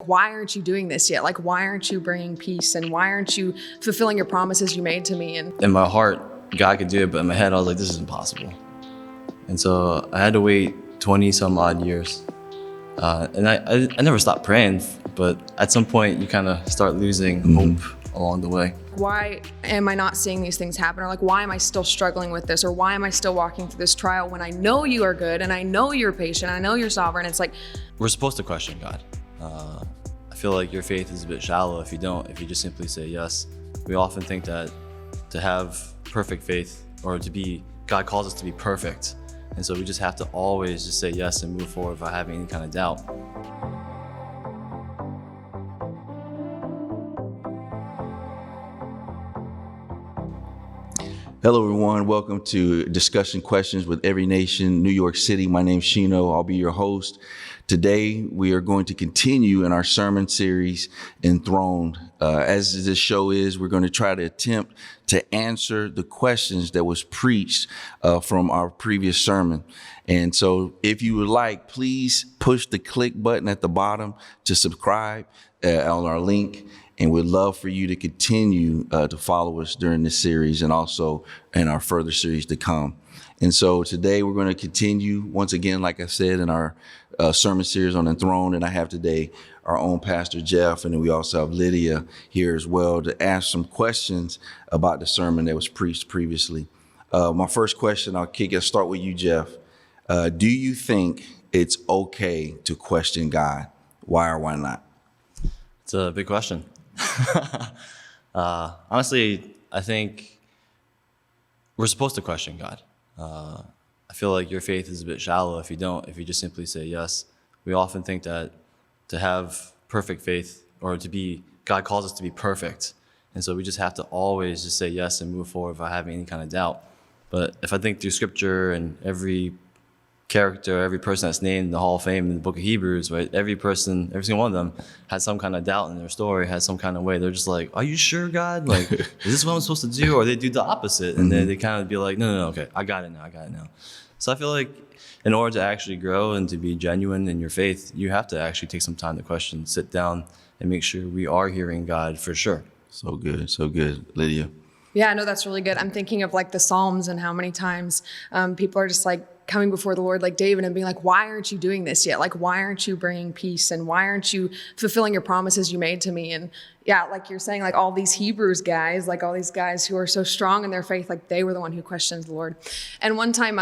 Why aren't you doing this yet? Like, why aren't you bringing peace? And why aren't you fulfilling your promises you made to me? And in my heart, God could do it, but in my head, I was like, this is impossible. And so I had to wait 20 some odd years. And I never stopped praying, but at some point you kind of start losing hope along the way. why am I not seeing these things happen? Or like, why am I still struggling with this? Or why am I still walking through this trial when I know you are good and I know you're patient, I know you're sovereign? It's like, we're supposed to question God. I feel like your faith is a bit shallow if you don't, if you just simply say yes. We often think that to have perfect faith or to be, God calls us to be perfect. And so we just have to always just say yes and move forward without having any kind of doubt. Hello, everyone. Welcome to Discussion Questions with Every Nation, New York City. My name's Shino. I'll be your host. Today, we are going to continue in our sermon series, Enthroned. As this show is, we're going to try to attempt to answer the questions that was preached from our previous sermon. And so if you would like, please push the click button at the bottom to subscribe on our link. And we'd love for you to continue to follow us during this series and also in our further series to come. And so today we're going to continue once again, like I said, in our sermon series on Enthroned. And I have today our own Pastor Jeff, and then we also have Lydia here as well to ask some questions about the sermon that was preached previously. My first question, I'll start with you, Jeff. Do you think it's okay to question God? Why or why not? It's a big question. Honestly, I think we're supposed to question God. I feel like your faith is a bit shallow if you don't, if you just simply say yes. We often think that to have perfect faith or to be, God calls us to be perfect. And so we just have to always just say yes and move forward without having any kind of doubt. But if I think through scripture and every character, every person that's named in the Hall of Fame in the book of Hebrews, right? Every person, every single one of them has some kind of doubt in their story, has some kind of way. They're just like, are you sure, God? Like, is this what I'm supposed to do? Or they do the opposite. And then they kind of be like, no, okay, I got it now. So I feel like in order to actually grow and to be genuine in your faith, you have to actually take some time to question, sit down and make sure we are hearing God for sure. So good. Lydia? yeah, no, that's really good. I'm thinking of like the Psalms and how many times people are just like coming before the Lord like David and being like, why aren't you doing this yet? Like, why aren't you bringing peace? And why aren't you fulfilling your promises you made to me? And yeah, like you're saying, like all these Hebrews guys, like all these guys who are so strong in their faith, like they were the one who questioned the Lord. And one time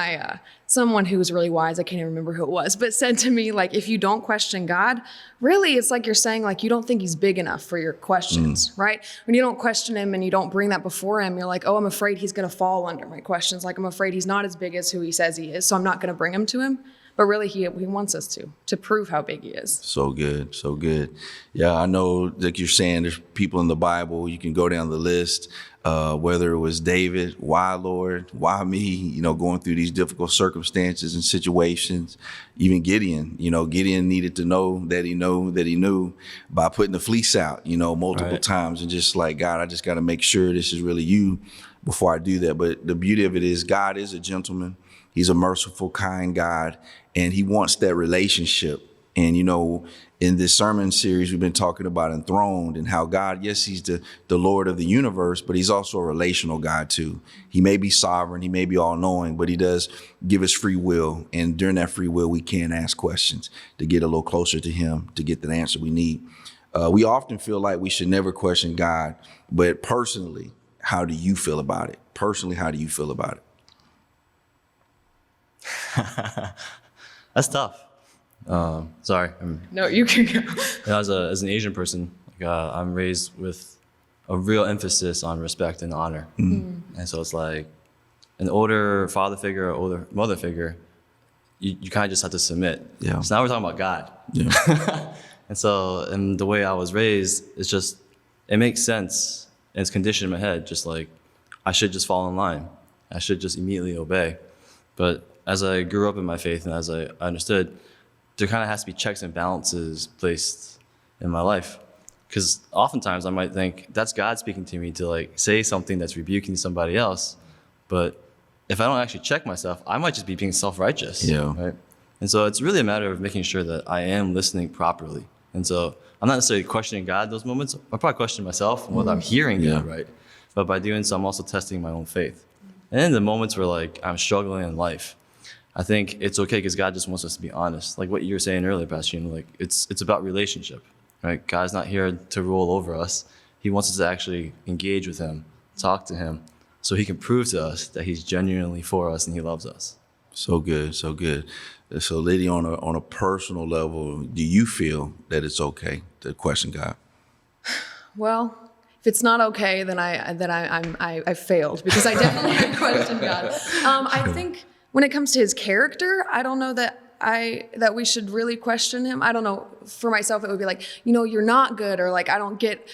someone who was really wise, I can't even remember who it was, but said to me, like, if you don't question God, really, it's like you're saying, like, you don't think he's big enough for your questions, right? When you don't question him and you don't bring that before him, you're like, oh, I'm afraid he's going to fall under my questions. Like, I'm afraid he's not as big as who he says he is, so I'm not going to bring him to him. But really, he wants us to prove how big he is. So good. Yeah, I know, like you're saying, there's people in the Bible, you can go down the list, whether it was David, why Lord, why me, going through these difficult circumstances and situations. Even Gideon, Gideon needed to know that he knew by putting the fleece out, multiple times and just like, God, I just got to make sure this is really you before I do that. But the beauty of it is God is a gentleman. He's a merciful, kind God, and he wants that relationship. And, in this sermon series, we've been talking about Enthroned and how God, yes, he's the Lord of the universe, but he's also a relational God too. He may be sovereign, he may be all knowing, but he does give us free will. And during that free will, we can ask questions to get a little closer to him, to get the answer we need. We often feel like we should never question God, but personally, how do you feel about it? That's tough. Sorry. No, you can go. As an Asian person, I'm raised with a real emphasis on respect and honor. And so it's like an older father figure or older mother figure, you kind of just have to submit. Yeah. So now we're talking about God. Yeah. And the way I was raised, it's just, it makes sense. And it's conditioned in my head, just like, I should just fall in line. I should just immediately obey. But as I grew up in my faith and as I understood, there kind of has to be checks and balances placed in my life. Because oftentimes I might think that's God speaking to me to like say something that's rebuking somebody else. But if I don't actually check myself, I might just be being self-righteous. Yeah. Right? And so it's really a matter of making sure that I am listening properly And so I'm not necessarily questioning God those moments. I probably question myself and whether I'm hearing God right. But by doing so, I'm also testing my own faith. And in the moments where like I'm struggling in life, I think it's okay because God just wants us to be honest. Like what you were saying earlier, Pastor Shino, like it's about relationship, right? God's not here to rule over us. He wants us to actually engage with him, talk to him, so he can prove to us that he's genuinely for us and he loves us. So good, so good. So Lydia, on a personal level, do you feel that it's okay to question God? Well, if it's not okay, then I failed, because I definitely question God. I think when it comes to his character, I don't know that we should really question him. I don't know. For myself, it would be like, you're not good, or like I don't get.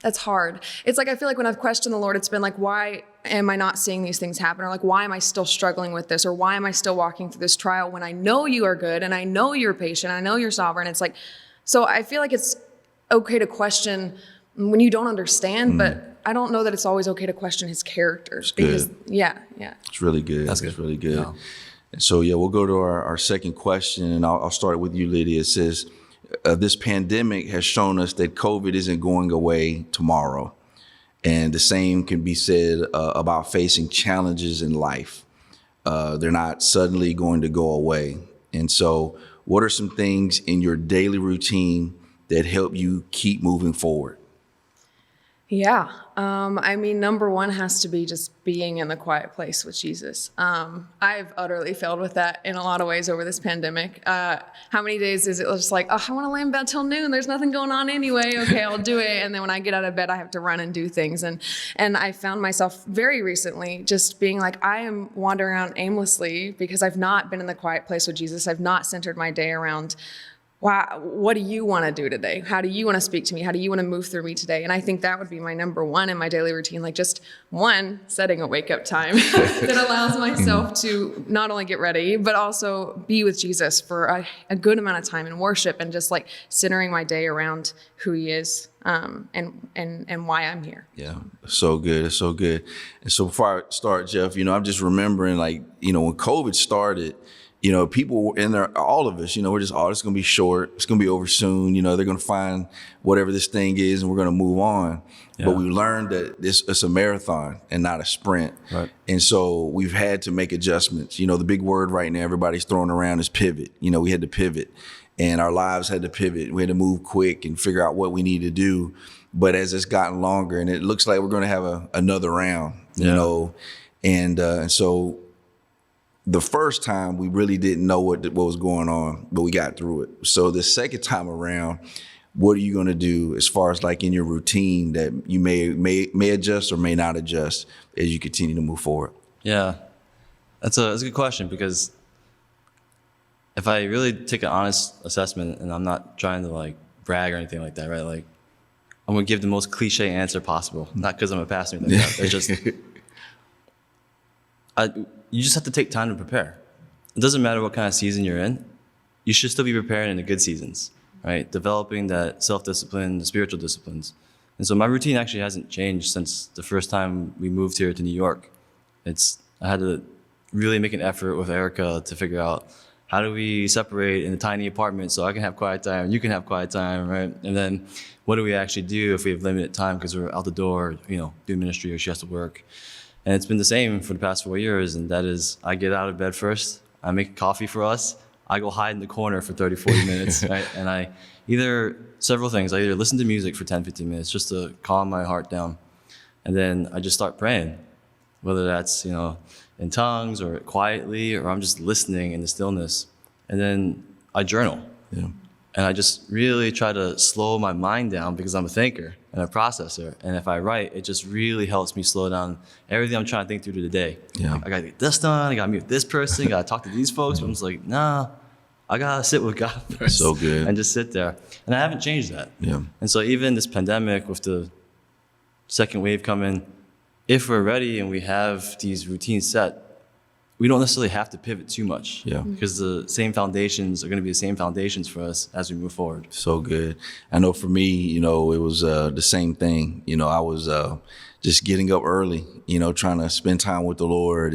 That's hard. It's like I feel like when I've questioned the Lord, it's been like, why am I not seeing these things happen? Or like, why am I still struggling with this? Or why am I still walking through this trial when I know you are good and I know you're patient, I know you're sovereign? It's like, so I feel like it's okay to question when you don't understand, but I don't know that it's always okay to question his character. It's because, good. Yeah. It's really good. That's good. It's really good. Yeah. And so, we'll go to our second question, and I'll start with you, Lydia. It says, this pandemic has shown us that COVID isn't going away tomorrow. And the same can be said about facing challenges in life. They're not suddenly going to go away. And so what are some things in your daily routine that help you keep moving forward? Yeah. I mean, number one has to be just being in the quiet place with Jesus. I've utterly failed with that in a lot of ways over this pandemic. How many days is it just like, I want to lay in bed till noon. There's nothing going on anyway. Okay, I'll do it. And then when I get out of bed, I have to run and do things. And I found myself very recently just being like, I am wandering around aimlessly because I've not been in the quiet place with Jesus. I've not centered my day around, wow, what do you want to do today? How do you want to speak to me? How do you want to move through me today? And I think that would be my number one in my daily routine, like just one, setting a wake up time that allows myself to not only get ready, but also be with Jesus for a good amount of time in worship, and just like centering my day around who he is and why I'm here. Yeah, so good. It's so good. And so before I start, Jeff, I'm just remembering when COVID started, people in there, all of us, we're just, it's going to be short. It's going to be over soon. They're going to find whatever this thing is and we're going to move on. Yeah. But we learned that it's a marathon and not a sprint. Right. And so we've had to make adjustments. The big word right now everybody's throwing around is pivot. We had to pivot, and our lives had to pivot. We had to move quick and figure out what we need to do. But as it's gotten longer, and it looks like we're going to have another round, and so the first time we really didn't know what was going on, but we got through it. So the second time around, what are you going to do as far as like in your routine that you may adjust or may not adjust as you continue to move forward? Yeah, that's a good question, because if I really take an honest assessment, and I'm not trying to like brag or anything like that, right? Like I'm going to give the most cliche answer possible, not because I'm a pastor or anything like that. It's just, you just have to take time to prepare. It doesn't matter what kind of season you're in. You should still be preparing in the good seasons, right? Developing that self-discipline, the spiritual disciplines. And so my routine actually hasn't changed since the first time we moved here to New York. I had to really make an effort with Erica to figure out, how do we separate in a tiny apartment so I can have quiet time, you can have quiet time, right? And then what do we actually do if we have limited time because we're out the door, doing ministry, or she has to work. And it's been the same for the past 4 years, and that is, I get out of bed first, I make coffee for us, I go hide in the corner for 30, 40 minutes, right? And several things, I either listen to music for 10, 15 minutes just to calm my heart down, and then I just start praying, whether that's, in tongues or quietly, or I'm just listening in the stillness. And then I journal. Yeah. And I just really try to slow my mind down, because I'm a thinker and a processor. And if I write, it just really helps me slow down everything I'm trying to think through the day. Yeah. I got to get this done. I got to meet with this person. I got to talk to these folks. But I'm just like, nah, I got to sit with God first. So good. And just sit there. And I haven't changed that. Yeah. And so even this pandemic, with the second wave coming, if we're ready and we have these routines set, we don't necessarily have to pivot too much. Yeah. Because the same foundations are going to be the same foundations for us as we move forward. So good. I know for me, it was the same thing. I was just getting up early, trying to spend time with the Lord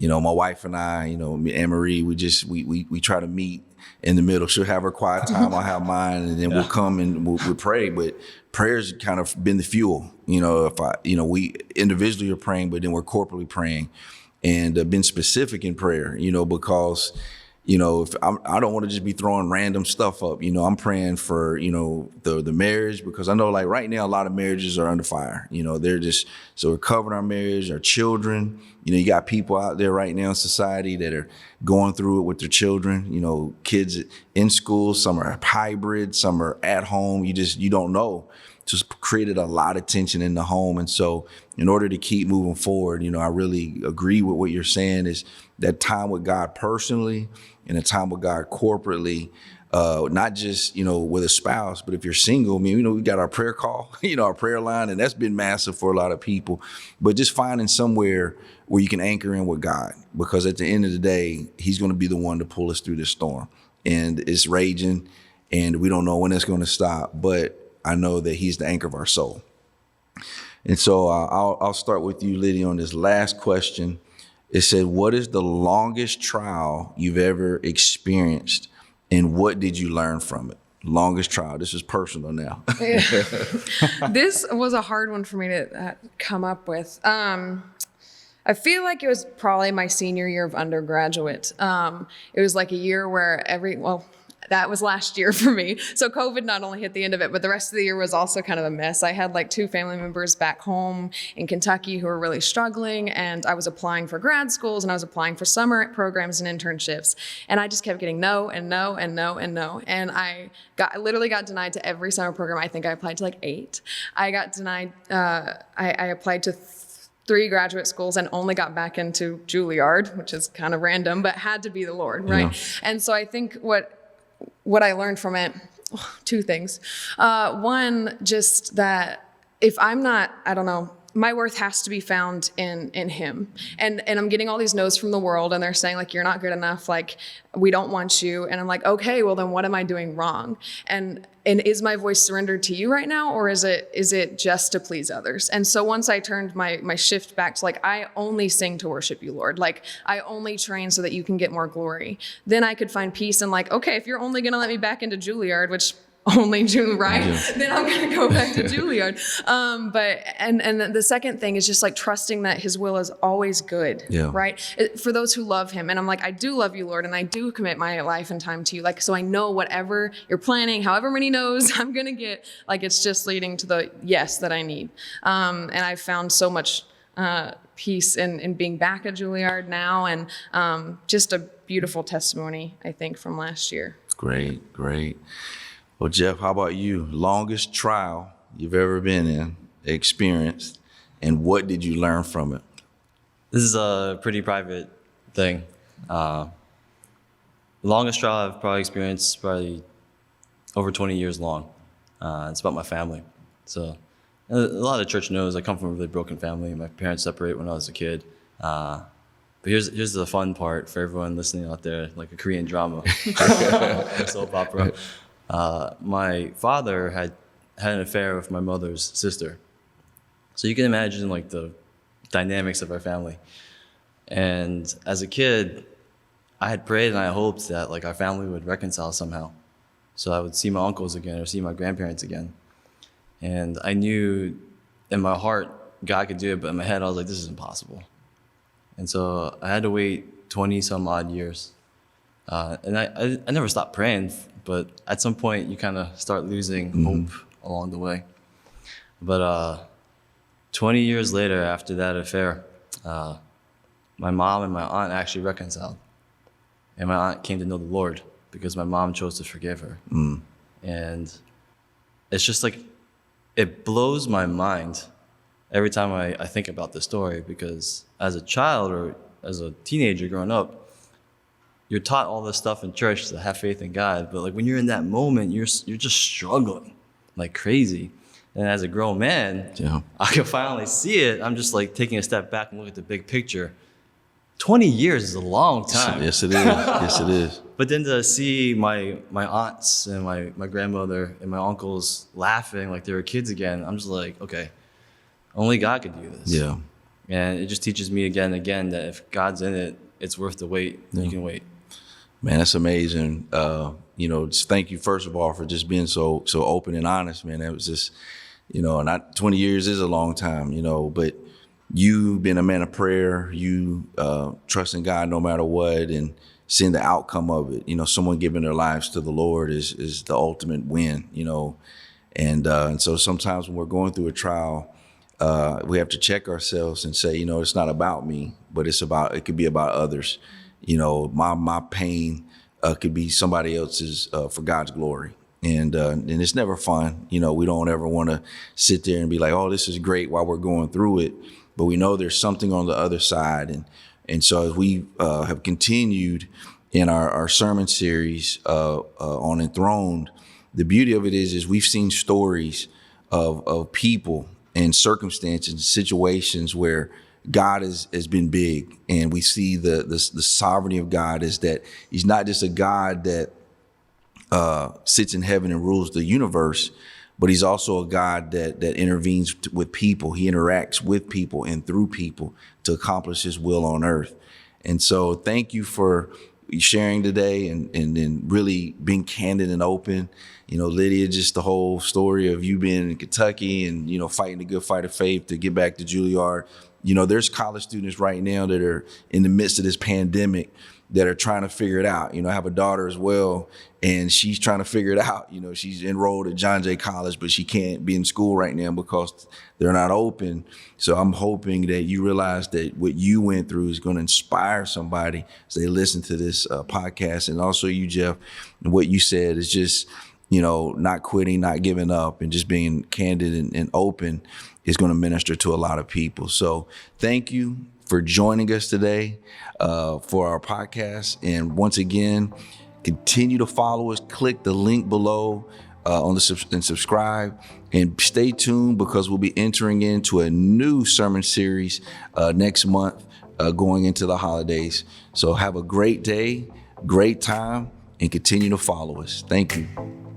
My wife and I, Anne Marie, we try to meet in the middle. She'll have her quiet time, I'll have mine, and then we'll come and we'll pray. But prayer's kind of been the fuel. We individually are praying, but then we're corporately praying, and been specific in prayer. Because if I don't want to just be throwing random stuff up. I'm praying for the marriage, because I know like right now a lot of marriages are under fire. So we're covering our marriage, our children. You got people out there right now in society that are going through it with their children. Kids in school, some are hybrid, some are at home. You don't know. Just created a lot of tension in the home. And so in order to keep moving forward, I really agree with what you're saying, is that time with God personally and a time with God corporately, not just, with a spouse, but if you're single, we got our prayer call, our prayer line, and that's been massive for a lot of people. But just finding somewhere where you can anchor in with God, because at the end of the day, he's going to be the one to pull us through this storm. And it's raging, and we don't know when it's going to stop, but I know that he's the anchor of our soul. And so I'll start with you, Lydia, on this last question. It said, what is the longest trial you've ever experienced, and what did you learn from it? Longest trial. This is personal now. This was a hard one for me to come up with. I feel like it was probably my senior year of undergraduate. It was like a year where that was last year for me. So COVID not only hit the end of it, but the rest of the year was also kind of a mess. I had like 2 family members back home in Kentucky who were really struggling, and I was applying for grad schools, and I was applying for summer programs and internships. And I just kept getting no and no and no and no. And I literally got denied to every summer program. I think I applied to like 8. I got denied. I applied to 3 graduate schools and only got back into Juilliard, which is kind of random, but had to be the Lord, right? Yeah. And so I think what I learned from it, 2 things. One, just that if I'm not, I don't know, my worth has to be found in him. And I'm getting all these no's from the world, and they're saying like, you're not good enough. Like, we don't want you. And I'm like, okay, well then what am I doing wrong? And is my voice surrendered to you right now? Or is it just to please others? And so once I turned my shift back to like, I only sing to worship you, Lord. Like, I only train so that you can get more glory. Then I could find peace in like, okay, if you're only going to let me back into Juilliard, which only June, right? Yeah. Then I'm going to go back to Juilliard. And the second thing is just like trusting that his will is always good, right? For those who love him. And I'm like, I do love you, Lord, and I do commit my life and time to you. Like, so I know whatever you're planning, however many no's I'm going to get, like, it's just leading to the yes that I need. And I've found so much peace in being back at Juilliard now, and just a beautiful testimony, I think, from last year. Great. Well, Jeff, how about you? Longest trial you've ever been in, experienced, and what did you learn from it? This is a pretty private thing. The longest trial I've probably experienced, probably over 20 years long. It's about my family. So a lot of the church knows I come from a really broken family. My parents separated when I was a kid. But here's the fun part for everyone listening out there, like a Korean drama, a soap opera. My father had an affair with my mother's sister. So you can imagine like the dynamics of our family. And as a kid, I had prayed and I hoped that like our family would reconcile somehow. So I would see my uncles again or see my grandparents again. And I knew in my heart God could do it, but in my head I was like, this is impossible. And so I had to wait 20 some odd years. And I never stopped praying, but at some point you kind of start losing hope along the way. But 20 years later, after that affair, my mom and my aunt actually reconciled. And my aunt came to know the Lord because my mom chose to forgive her. And it's just like, it blows my mind every time I think about the story, because as a child or as a teenager growing up, you're taught all this stuff in church to have faith in God, but like when you're in that moment, you're just struggling like crazy. And as a grown man, I can finally see it. I'm just like taking a step back and look at the big picture. 20 years is a long time. Yes, it is. Yes, it is. But then to see my aunts and my grandmother and my uncles laughing like they were kids again, I'm just like, okay, only God could do this. Yeah. And it just teaches me again and again that if God's in it, it's worth the wait. You can wait. Man, that's amazing. Just thank you first of all for just being so open and honest, man. That was just, not 20 years is a long time, but you being a man of prayer, you trusting God no matter what, and seeing the outcome of it. Someone giving their lives to the Lord is the ultimate win. And so sometimes when we're going through a trial, we have to check ourselves and say, it's not about me, but it could be about others. My pain could be somebody else's for God's glory. And it's never fun. We don't ever want to sit there and be like, oh, this is great while we're going through it. But we know there's something on the other side. And so as we have continued in our sermon series on Enthroned, the beauty of it is we've seen stories of people and circumstances and situations where God has been big, and we see the sovereignty of God is that he's not just a God that sits in heaven and rules the universe, but he's also a God that intervenes with people. He interacts with people and through people to accomplish his will on earth. And so thank you for sharing today and really being candid and open. Lydia, just the whole story of you being in Kentucky and, fighting the good fight of faith to get back to Juilliard. There's college students right now that are in the midst of this pandemic that are trying to figure it out. I have a daughter as well, and she's trying to figure it out. She's enrolled at John Jay College, but she can't be in school right now because they're not open. So I'm hoping that you realize that what you went through is going to inspire somebody as they listen to this podcast. And also you, Jeff, what you said is just, not quitting, not giving up, and just being candid and open is going to minister to a lot of people. So thank you for joining us today for our podcast. And once again, continue to follow us. Click the link below and subscribe, and stay tuned because we'll be entering into a new sermon series next month going into the holidays. So have a great day, great time, and continue to follow us. Thank you.